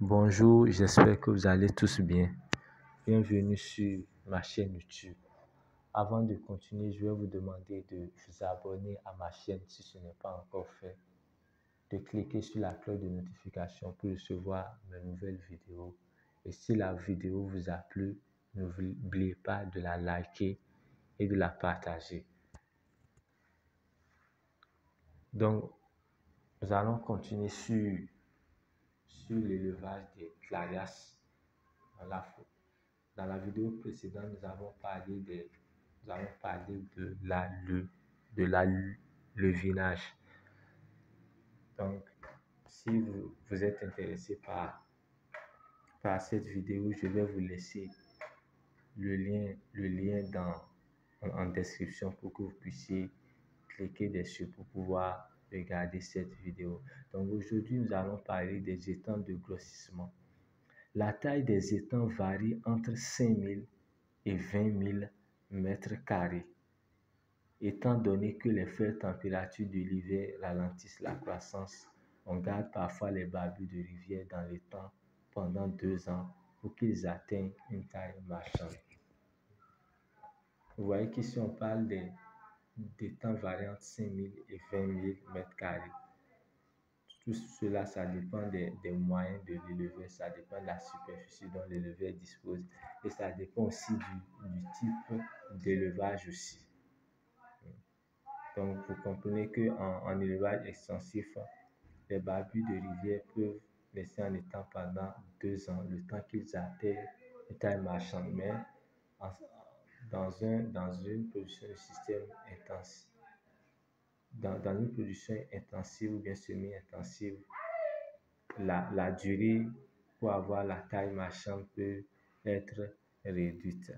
Bonjour, j'espère que vous allez tous bien. Bienvenue sur ma chaîne YouTube. Avant de continuer, je vais vous demander de vous abonner à ma chaîne si ce n'est pas encore fait, de cliquer sur la cloche de notification pour recevoir mes nouvelles vidéos. Et si la vidéo vous a plu, n'oubliez pas de la liker et de la partager. Donc, nous allons continuer sur l'élevage des clarias dans la faune. Dans la vidéo précédente, nous avons parlé de la levinage. Donc, si vous êtes intéressé par cette vidéo, je vais vous laisser le lien en description pour que vous puissiez cliquer dessus pour pouvoir regarder cette vidéo. Donc, aujourd'hui, nous allons parler des étangs de grossissement. La taille des étangs varie entre 5000 et 20 000 mètres carrés. Étant donné que les faibles températures de l'hiver ralentissent la croissance, on garde parfois les barbus de rivière dans l'étang pendant 2 ans pour qu'ils atteignent une taille marchande. Vous voyez qu'ici on parle d'étangs variant entre 5 000 et 20 000 mètres carrés. Tout cela, ça dépend des moyens de l'éleveur, ça dépend de la superficie dont l'éleveur dispose et ça dépend aussi du type d'élevage aussi. Donc, vous comprenez qu'en élevage extensif, les barbus de rivière peuvent rester en étang pendant 2 ans, le temps qu'ils atteignent une taille marchande. Mais dans une production de système intensif, dans une production intensive ou bien semi-intensive, la durée pour avoir la taille marchande peut être réduite.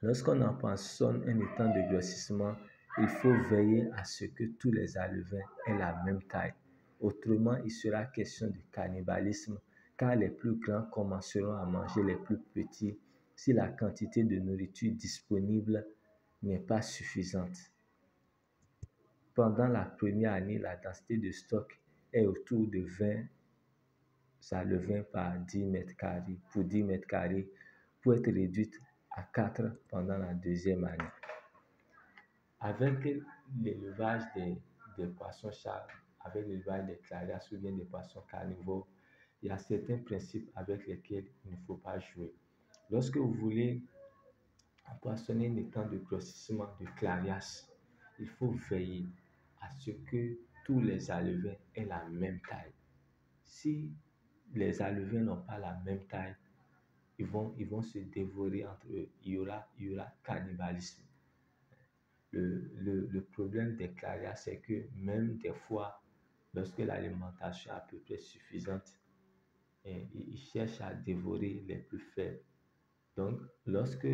Lorsqu'on empoisonne un étang de grossissement, il faut veiller à ce que tous les alevins aient la même taille. Autrement, il sera question de cannibalisme, car les plus grands commenceront à manger les plus petits si la quantité de nourriture disponible n'est pas suffisante. Pendant la première année, la densité de stock est autour de 20 alevins par 10 mètres carrés, pour 10 mètres carrés, pour être réduite à 4 pendant la deuxième année. Avec l'élevage des poissons-chats, avec l'élevage des clarias ou bien des poissons carnivores, il y a certains principes avec lesquels il ne faut pas jouer. Lorsque vous voulez empoisonner un étang de grossissement de clarias, il faut veiller à ce que tous les alevins aient la même taille. Si les alevins n'ont pas la même taille, ils vont se dévorer entre eux. Il y aura cannibalisme. Le problème des clarias, c'est que même des fois, lorsque l'alimentation est à peu près suffisante, ils cherchent à dévorer les plus faibles. Donc, lorsque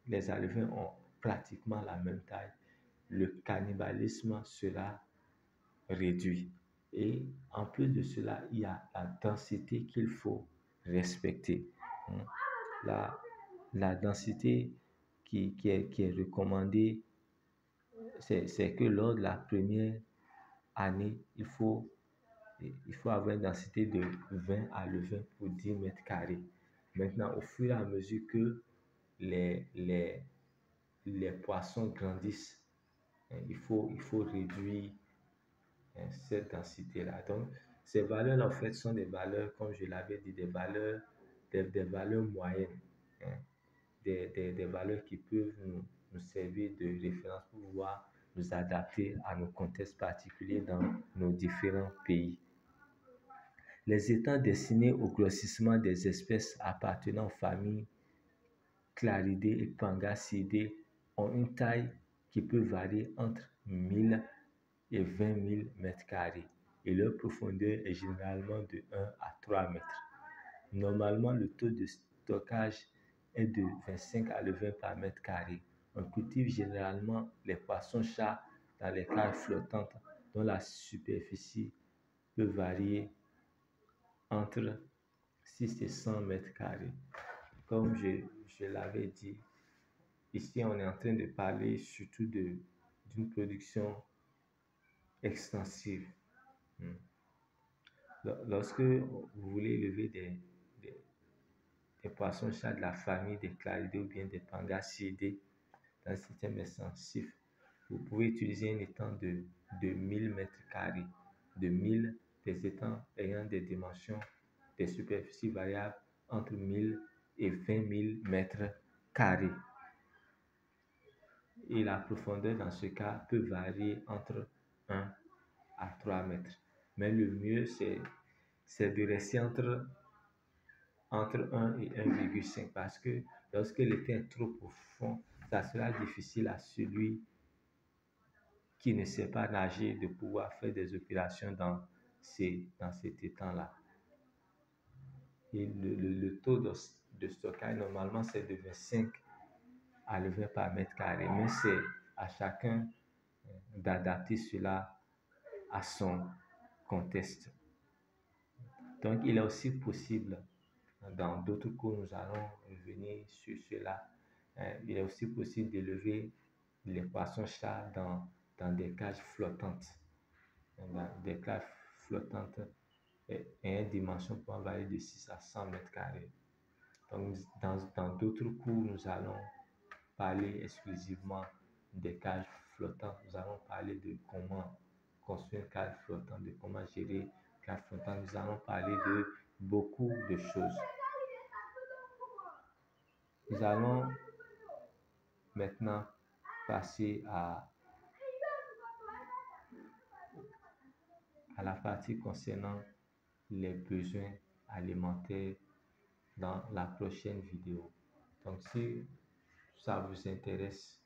les alevins ont pratiquement la même taille, le cannibalisme sera réduit. Et en plus de cela, il y a la densité qu'il faut respecter. La densité qui est recommandée, c'est que lors de la première année, il faut avoir une densité de 20 alevins pour 10 mètres carrés. Maintenant, au fur et à mesure que les poissons grandissent, il faut réduire cette densité-là. Donc, ces valeurs-là, en fait, sont des valeurs, comme je l'avais dit, des valeurs moyennes, des valeurs qui peuvent nous servir de référence pour pouvoir nous adapter à nos contextes particuliers dans nos différents pays. Les étangs destinés au grossissement des espèces appartenant aux familles Claridés et Pangasidés ont une taille qui peut varier entre 1000 et 20 000 mètres carrés et leur profondeur est généralement de 1 à 3 mètres. Normalement, le taux de stockage est de 25 alevins par mètre carré. On cultive généralement les poissons-chats dans les cages flottantes dont la superficie peut varier entre 6 et 100 mètres carrés. Comme je l'avais dit, ici on est en train de parler surtout d'une production extensive. Lorsque vous voulez élever des poissons-chats de la famille des claridés ou bien des pangasiidés dans un système extensif, vous pouvez utiliser un étang de 1000 mètres carrés, de 1000 des étangs ayant des dimensions, des superficies variables entre 1000 et 20 000 mètres carrés. Et la profondeur dans ce cas peut varier entre 1 à 3 mètres. Mais le mieux, c'est de rester entre 1 et 1,5 parce que lorsque l'étang est trop profond, ça sera difficile à celui qui ne sait pas nager de pouvoir faire des opérations dans cet étang-là. Et le taux de stockage, normalement, c'est de 25 à 20 par mètre carré, mais c'est à chacun d'adapter cela à son contexte. Donc, il est aussi possible, dans d'autres cours, nous allons revenir sur cela, il est aussi possible d'élever les poissons-chats dans des cages flottantes. Dans des cages flottantes ayant une dimension pouvant varier de 6 à 100 mètres carrés. Donc, dans d'autres cours, nous allons parler exclusivement des cages flottantes. Nous allons parler de comment construire une cage flottante, de comment gérer une cage flottante. Nous allons parler de beaucoup de choses. Nous allons maintenant passer à la partie concernant les besoins alimentaires dans la prochaine vidéo. Donc, si ça vous intéresse,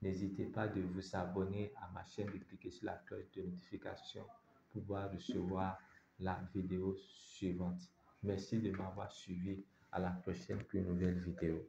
n'hésitez pas de vous abonner à ma chaîne, de cliquer sur la cloche de notification pour pouvoir recevoir la vidéo suivante. Merci de m'avoir suivi. À la prochaine pour une nouvelle vidéo.